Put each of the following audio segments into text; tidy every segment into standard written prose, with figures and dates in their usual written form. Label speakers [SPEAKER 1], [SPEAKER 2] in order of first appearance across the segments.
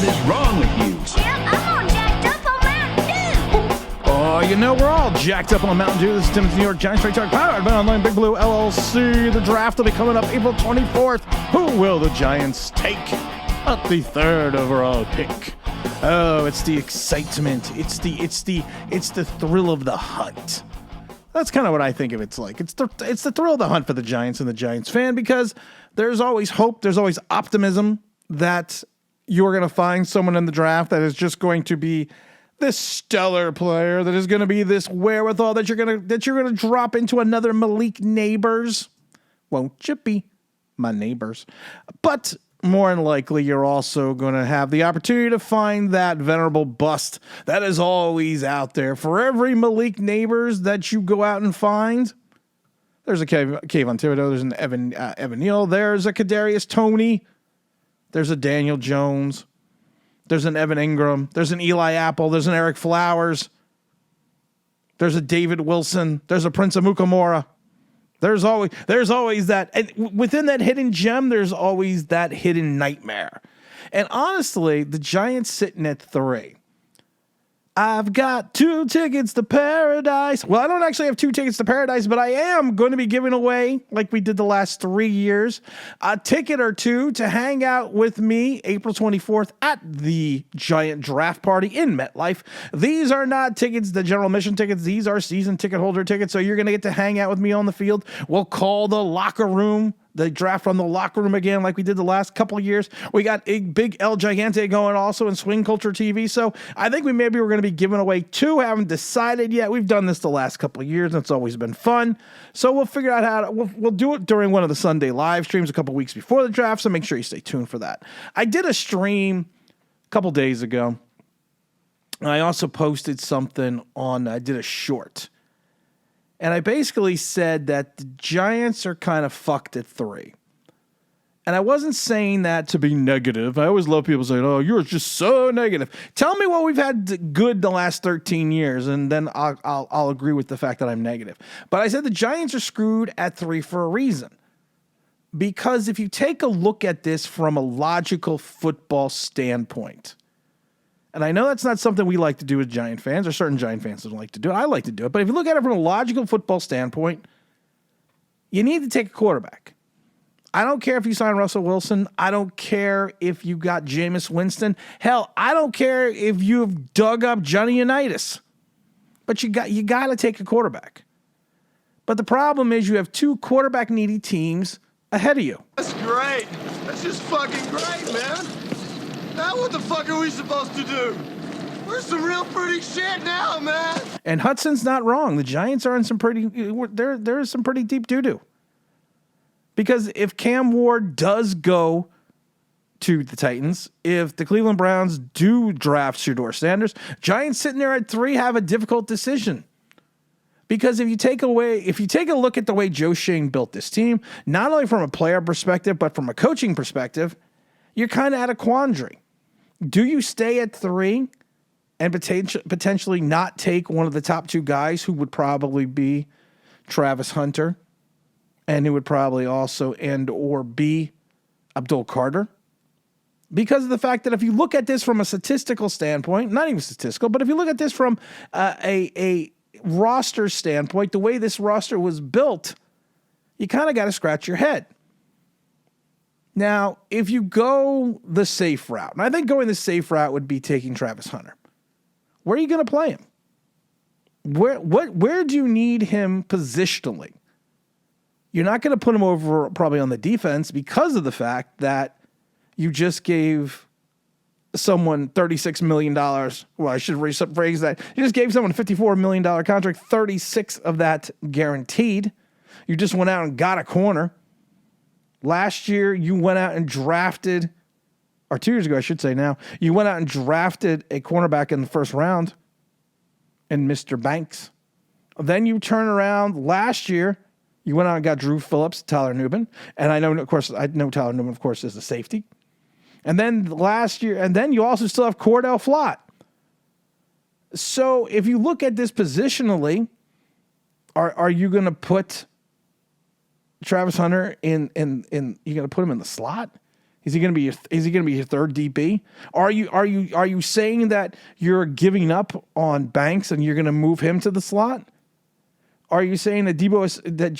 [SPEAKER 1] is wrong with you?
[SPEAKER 2] I'm all jacked up on Mountain Dew.
[SPEAKER 3] Oh, you know, we're all jacked up on Mountain Dew. This is Tim's New York Giants Straight Talk, powered by Online Big Blue LLC. The draft will be coming up April 24th. Who will the Giants take at the third overall pick? Oh, it's the excitement. It's the thrill of the hunt. That's kind of what I think of it's like. It's the thrill of the hunt for the Giants and the Giants fan, because there's always hope. There's always optimism that you're going to find someone in the draft that is just going to be this stellar player, that is going to be this wherewithal that you're going to drop into another Malik Neighbors. Won't you be my neighbors? But more than likely, you're also going to have the opportunity to find that venerable bust that is always out there. For every Malik Neighbors that you go out and find, there's a Kayvon Thibodeau, there's an Evan Neal, there's a Kadarius Toney, there's a Daniel Jones, there's an Evan Ingram, there's an Eli Apple, there's an Eric Flowers, there's a David Wilson, there's a Prince Amukamara. There's always that, and within that hidden gem, there's always that hidden nightmare. And honestly, the Giants sitting at 3. I've got 2 tickets to paradise. Well, I don't actually have 2 tickets to paradise, but I am going to be giving away, like we did the last 3 years, a ticket or 2 to hang out with me April 24th at the Giant Draft Party in MetLife. These are not tickets, the general admission tickets. These are season ticket holder tickets, so you're going to get to hang out with me on the field. We'll call the locker room, the draft from the locker room again, like we did the last couple of years. We got a big El Gigante going also in Swing Culture TV. So I think we're going to be giving away 2. Haven't decided yet. We've done this the last couple of years, and it's always been fun. So we'll figure out how to, we'll do it during one of the Sunday live streams a couple weeks before the draft. So make sure you stay tuned for that. I did a stream a couple days ago. I also posted something I did a short. And I basically said that the Giants are kind of fucked at 3. And I wasn't saying that to be negative. I always love people saying, oh, you're just so negative. Tell me what we've had good the last 13 years, and then I'll agree with the fact that I'm negative. But I said the Giants are screwed at 3 for a reason. Because if you take a look at this from a logical football standpoint, and I know that's not something we like to do as Giant fans, or certain Giant fans don't like to do it. I like to do it. But if you look at it from a logical football standpoint, you need to take a quarterback. I don't care if you sign Russell Wilson. I don't care if you got Jameis Winston. Hell, I don't care if you've dug up Johnny Unitas. But you got to take a quarterback. But the problem is you have 2 quarterback-needy teams ahead of you.
[SPEAKER 4] That's great. That's just fucking great, man. Now what the fuck are we supposed to do? We're some real fruity shit now, man.
[SPEAKER 3] And Hudson's not wrong. The Giants are in some pretty, there's some pretty deep doo-doo. Because if Cam Ward does go to the Titans, if the Cleveland Browns do draft Shedeur Sanders, Giants sitting there at 3 have a difficult decision. Because if you take a look at the way Joe Schoen built this team, not only from a player perspective, but from a coaching perspective, you're kind of at a quandary. Do you stay at 3 and potentially not take one of the top 2 guys, who would probably be Travis Hunter, and who would probably also or be Abdul Carter? Because of the fact that if you look at this from a statistical standpoint, not even statistical, but if you look at this from a roster standpoint, the way this roster was built, you kind of got to scratch your head. Now, if you go the safe route, and I think going the safe route would be taking Travis Hunter, where are you going to play him? Where do you need him positionally? You're not going to put him over probably on the defense, because of the fact that you just gave someone $36 million. Well, I should rephrase that. You just gave someone a $54 million contract, 36 of that guaranteed. You just went out and got a corner. Last year, you went out and drafted, or 2 years ago, I should say now, you went out and drafted a cornerback in the first round in Mr. Banks. Then you turn around last year, you went out and got Drew Phillips, Tyler Nubin. And I know Tyler Nubin, of course, is a safety. And then last year, and then you also still have Cordell Flott. So if you look at this positionally, are you going to put Travis Hunter in you're going to put him in the slot? Is he going to be your third DB? Are you saying that you're giving up on Banks and you're going to move him to the slot? Are you saying that Debo is that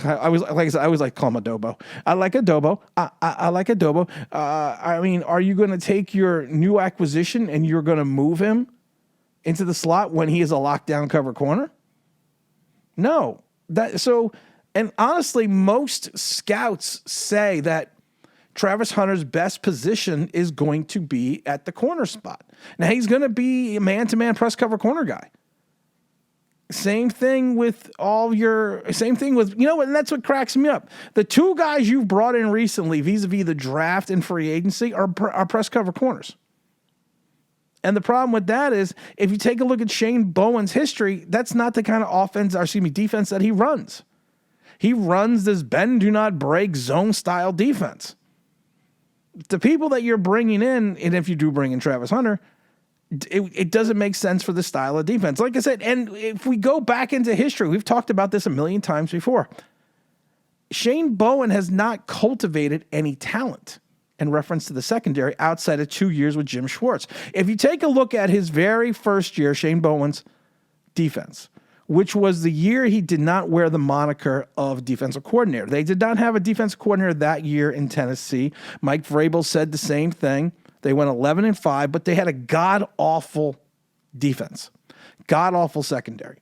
[SPEAKER 3] I was like I said, I always like to call him adobo. I like adobo. I like adobo. I mean, are you going to take your new acquisition and you're going to move him into the slot when he is a lockdown cover corner? No. And honestly, most scouts say that Travis Hunter's best position is going to be at the corner spot. Now he's going to be a man-to-man press cover corner guy. Same thing with you know what, and that's what cracks me up. The two guys you've brought in recently vis-a-vis the draft and free agency are press cover corners. And the problem with that is if you take a look at Shane Bowen's history, that's not the kind of defense that he runs. He runs this bend, do not break zone style defense. The people that you're bringing in, and if you do bring in Travis Hunter, it doesn't make sense for the style of defense. Like I said, and if we go back into history, we've talked about this a million times before. Shane Bowen has not cultivated any talent in reference to the secondary outside of 2 years with Jim Schwartz. If you take a look at his very first year, Shane Bowen's defense, which was the year he did not wear the moniker of defensive coordinator. They did not have a defensive coordinator that year in Tennessee. Mike Vrabel said the same thing. They went 11-5, but they had a god-awful defense, god-awful secondary.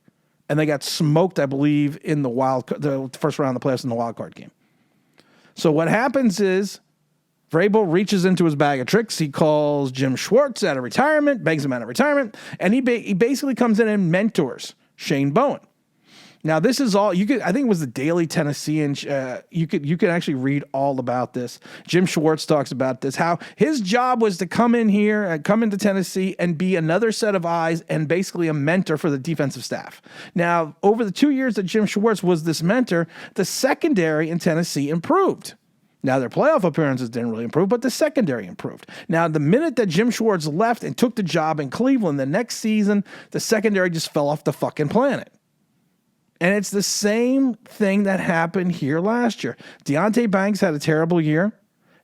[SPEAKER 3] And they got smoked, I believe, in the first round of the playoffs in the wild card game. So what happens is Vrabel reaches into his bag of tricks. He calls Jim Schwartz out of retirement, begs him out of retirement, and he basically comes in and mentors Shane Bowen. Now, this is all I think it was the Daily Tennessean. You could actually read all about this. Jim Schwartz talks about this, how his job was to come into Tennessee and be another set of eyes and basically a mentor for the defensive staff. Now, over the 2 years that Jim Schwartz was this mentor, the secondary in Tennessee improved. Now, their playoff appearances didn't really improve, but the secondary improved. Now, the minute that Jim Schwartz left and took the job in Cleveland, the next season, the secondary just fell off the fucking planet. And it's the same thing that happened here last year. Deontay Banks had a terrible year.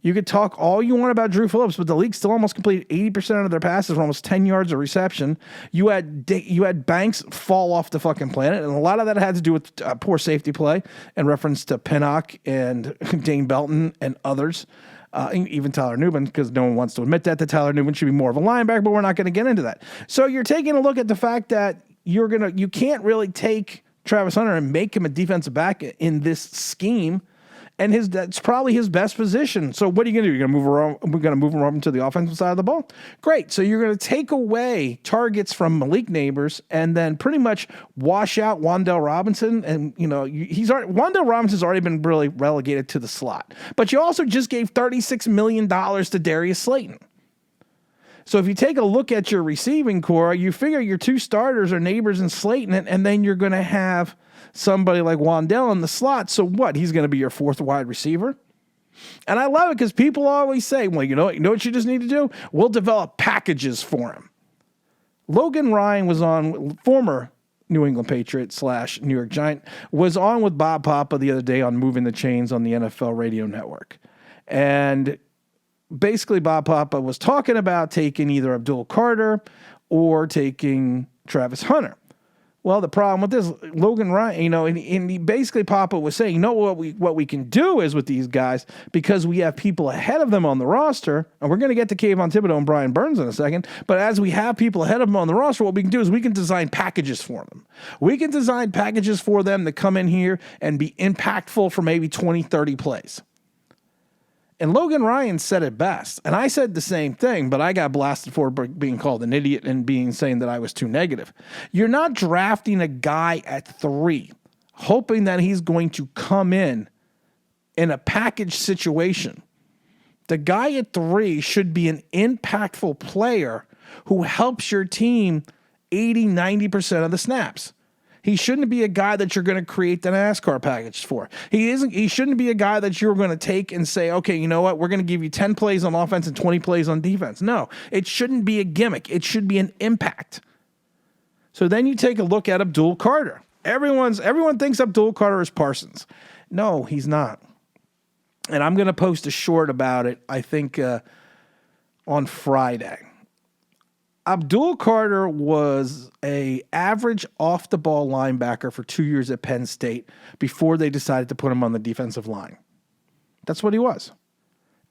[SPEAKER 3] You could talk all you want about Drew Phillips, but the league still almost completed 80% of their passes for almost 10 yards of reception. You had Banks fall off the fucking planet, and a lot of that had to do with poor safety play in reference to Pinnock and Dane Belton and others, even Tyler Newman, because no one wants to admit that Tyler Newman should be more of a linebacker, but we're not going to get into that. So you're taking a look at the fact that you can't really take Travis Hunter and make him a defensive back in this scheme, and that's probably his best position. So what are you going to do? You're going to move him over to the offensive side of the ball? Great. So you're going to take away targets from Malik Neighbors and then pretty much wash out Wan'Dale Robinson. And Wan'Dale Robinson's already been really relegated to the slot, but you also just gave $36 million to Darius Slayton. So if you take a look at your receiving core, you figure your two starters are Neighbors and Slayton, and then you're going to have somebody like Wan'Dale in the slot. So what? He's going to be your fourth wide receiver? And I love it because people always say, well, you know what you just need to do? We'll develop packages for him. Logan Ryan was on, former New England Patriot / New York Giant, was on with Bob Papa the other day on Moving the Chains on the NFL radio network. And basically, Bob Papa was talking about taking either Abdul Carter or taking Travis Hunter. Well, the problem with this, Logan Ryan, and he basically Papa was saying, what we can do is with these guys, because we have people ahead of them on the roster, and we're going to get to Kayvon Thibodeau and Brian Burns in a second, but as we have people ahead of them on the roster, what we can do is we can design packages for them. We can design packages for them to come in here and be impactful for maybe 20, 30 plays. And Logan Ryan said it best. And I said the same thing, but I got blasted for being called an idiot and saying that I was too negative. You're not drafting a guy at 3, hoping that he's going to come in a package situation. The guy at 3 should be an impactful player who helps your team 80, 90% of the snaps. He shouldn't be a guy that you're going to create the NASCAR package for. He shouldn't be a guy that you're going to take and say, okay, you know what? We're going to give you 10 plays on offense and 20 plays on defense. No, it shouldn't be a gimmick. It should be an impact. So then you take a look at Abdul Carter. Everyone thinks Abdul Carter is Parsons. No, he's not. And I'm going to post a short about it, I think, on Friday. Abdul Carter was a average off-the-ball linebacker for 2 years at Penn State before they decided to put him on the defensive line. That's what he was.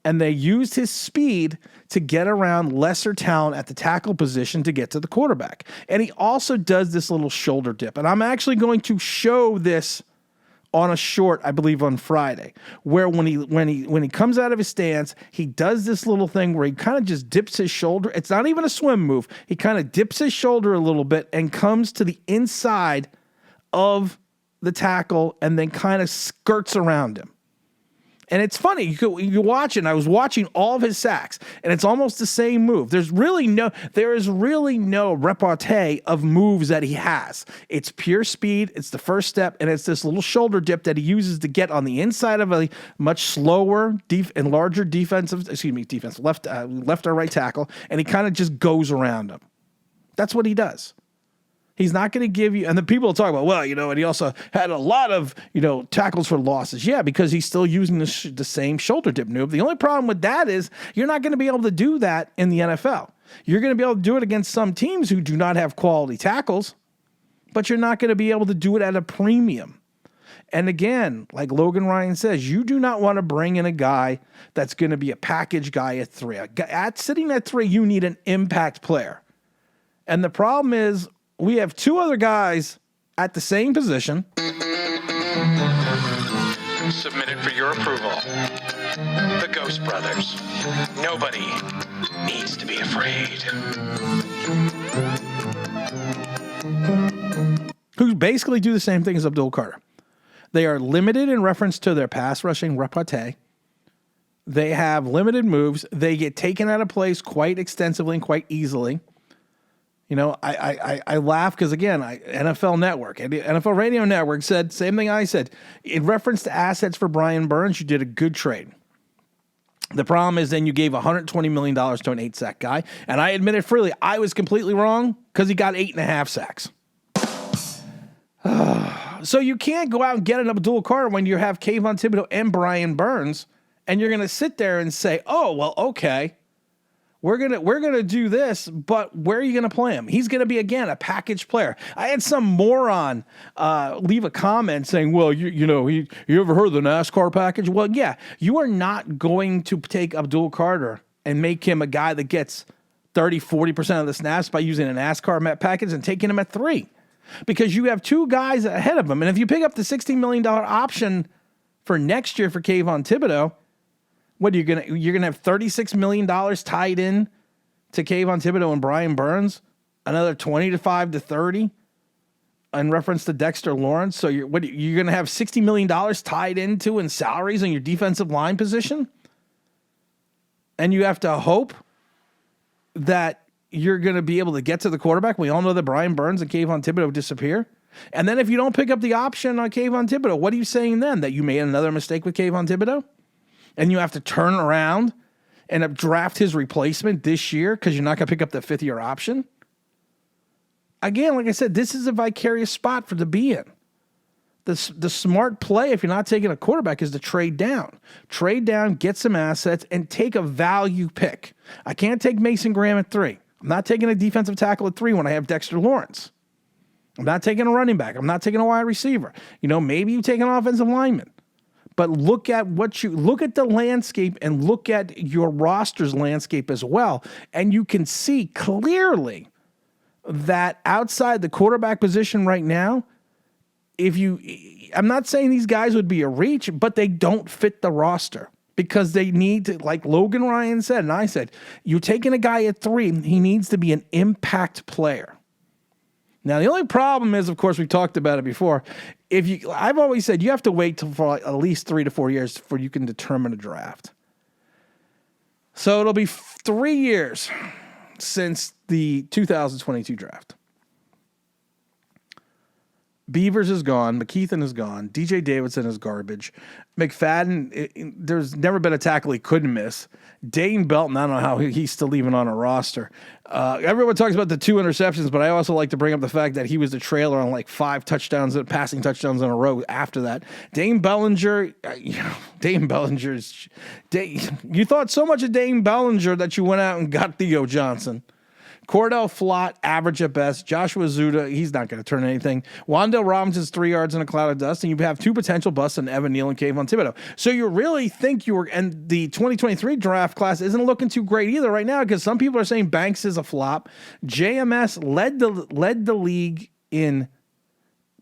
[SPEAKER 3] And they used his speed to get around lesser talent at the tackle position to get to the quarterback. And he also does this little shoulder dip. And I'm actually going to show this on a short, I believe, on Friday, where when he comes out of his stance, he does this little thing where he kind of just dips his shoulder. It's not even a swim move. He kind of dips his shoulder a little bit and comes to the inside of the tackle and then kind of skirts around him. And it's funny, you watch it, and I was watching all of his sacks, and it's almost the same move. There is really no repartee of moves that he has. It's pure speed, it's the first step, and it's this little shoulder dip that he uses to get on the inside of a much slower and larger left or right tackle, and he kind of just goes around him. That's what he does. He's not going to give you, and the people talk about, well, and he also had a lot of, tackles for losses. Yeah, because he's still using the same shoulder dip move. The only problem with that is you're not going to be able to do that in the NFL. You're going to be able to do it against some teams who do not have quality tackles, but you're not going to be able to do it at a premium. And again, like Logan Ryan says, you do not want to bring in a guy that's going to be a package guy at 3. Sitting at 3, you need an impact player. And the problem is, we have 2 other guys at the same position.
[SPEAKER 1] Submitted for your approval. The Ghost Brothers. Nobody needs to be afraid.
[SPEAKER 3] Who basically do the same thing as Abdul Carter. They are limited in reference to their pass rushing repartee. They have limited moves. They get taken out of place quite extensively and quite easily. I laugh because, again, NFL Network, NFL Radio Network said, same thing I said. In reference to assets for Brian Burns, you did a good trade. The problem is then you gave $120 million to an 8-sack guy, and I admit it freely, I was completely wrong because he got 8.5 sacks. So you can't go out and get an Abdul Carter when you have Kayvon Thibodeau and Brian Burns, and you're going to sit there and say, oh, well, okay. We're gonna do this, but where are you gonna play him? He's gonna be, again, a package player. I had some moron leave a comment saying, "Well, you ever heard of the NASCAR package?" Well, yeah, you are not going to take Abdul Carter and make him a guy that gets 30-40% of the snaps by using a NASCAR package and taking him at 3, because you have 2 guys ahead of him, and if you pick up the $16 million option for next year for Kayvon Thibodeau. What you're gonna have $36 million tied in to Kayvon Thibodeau and Brian Burns, another 25 to 30 in reference to Dexter Lawrence. So you're gonna have $60 million tied into in salaries on your defensive line position, and you have to hope that you're gonna be able to get to the quarterback. We all know that Brian Burns and Kayvon Thibodeau disappear. And then if you don't pick up the option on Kayvon Thibodeau, what are you saying then? That you made another mistake with Kayvon Thibodeau? And you have to turn around and draft his replacement this year because you're not going to pick up the 5th-year option? Again, like I said, this is a vicarious spot for to be in. The smart play, if you're not taking a quarterback, is to trade down. Trade down, get some assets, and take a value pick. I can't take Mason Graham at 3. I'm not taking a defensive tackle at 3 when I have Dexter Lawrence. I'm not taking a running back. I'm not taking a wide receiver. Maybe you take an offensive lineman. But look at the landscape and look at your roster's landscape as well. And you can see clearly that outside the quarterback position right now, I'm not saying these guys would be a reach, but they don't fit the roster because they need to, like Logan Ryan said, and I said, you're taking a guy at 3, he needs to be an impact player. Now, the only problem is, of course, we've talked about it before. I've always said you have to wait for at least 3 to 4 years before you can determine a draft. So it'll be 3 years since the 2022 draft. Beavers is gone. McKeithen is gone. DJ Davidson is garbage. McFadden, there's never been a tackle he couldn't miss. Dane Belton, I don't know how he's still even on a roster. Everyone talks about the 2 interceptions, but I also like to bring up the fact that he was the trailer on like 5 touchdowns, passing touchdowns in a row after that. Dane Bellinger, you thought so much of Dane Bellinger that you went out and got Theo Johnson. Cordell Flott, average at best. Joshua Zuda, he's not going to turn anything. Wandale Robinson's 3 yards in a cloud of dust, and you have 2 potential busts in Evan Neal and Kayvon Thibodeau. So you really think and the 2023 draft class isn't looking too great either right now, because some people are saying Banks is a flop. JMS led the league in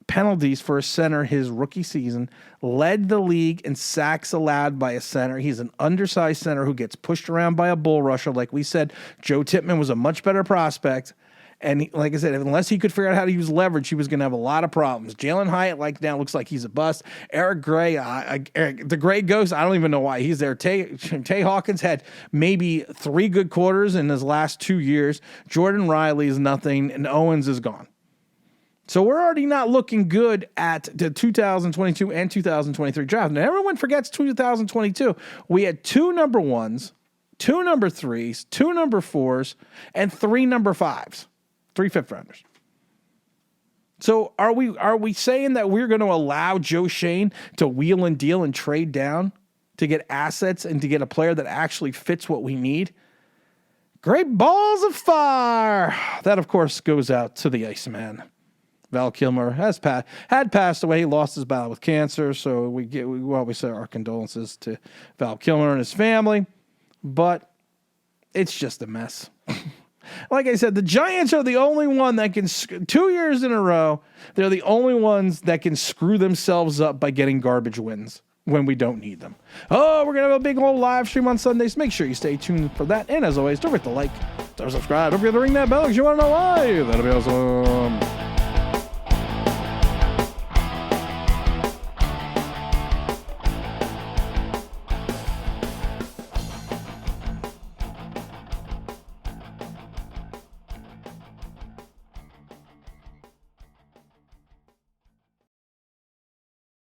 [SPEAKER 3] penalties for a center his rookie season, led the league in sacks allowed by a center. He's an undersized center who gets pushed around by a bull rusher. Like we said, Joe Tippmann was a much better prospect. And like I said, unless he could figure out how to use leverage, he was going to have a lot of problems. Jalen Hyatt, now looks like he's a bust. Eric Gray, the Gray Ghost, I don't even know why he's there. Tay Hawkins had maybe 3 good quarters in his last 2 years. Jordan Riley is nothing, and Owens is gone. So we're already not looking good at the 2022 and 2023 draft. Now, everyone forgets 2022. We had 2 number 1s, 2 number 3s, 2 number 4s, and 3 number 5s, 3 fifth rounders. So are we saying that we're going to allow Joe Shane to wheel and deal and trade down to get assets and to get a player that actually fits what we need? Great balls of fire. That, of course, goes out to the Iceman. Val Kilmer had passed away. He lost his battle with cancer, so we always say our condolences to Val Kilmer and his family. But it's just a mess. Like I said, the Giants are the only one that can 2 years in a row. They're the only ones that can screw themselves up by getting garbage wins when we don't need them. Oh, we're gonna have a big old live stream on Sundays. Make sure you stay tuned for that. And as always, don't forget to like, don't subscribe, don't forget to ring that bell because you want to know why. That'll be awesome.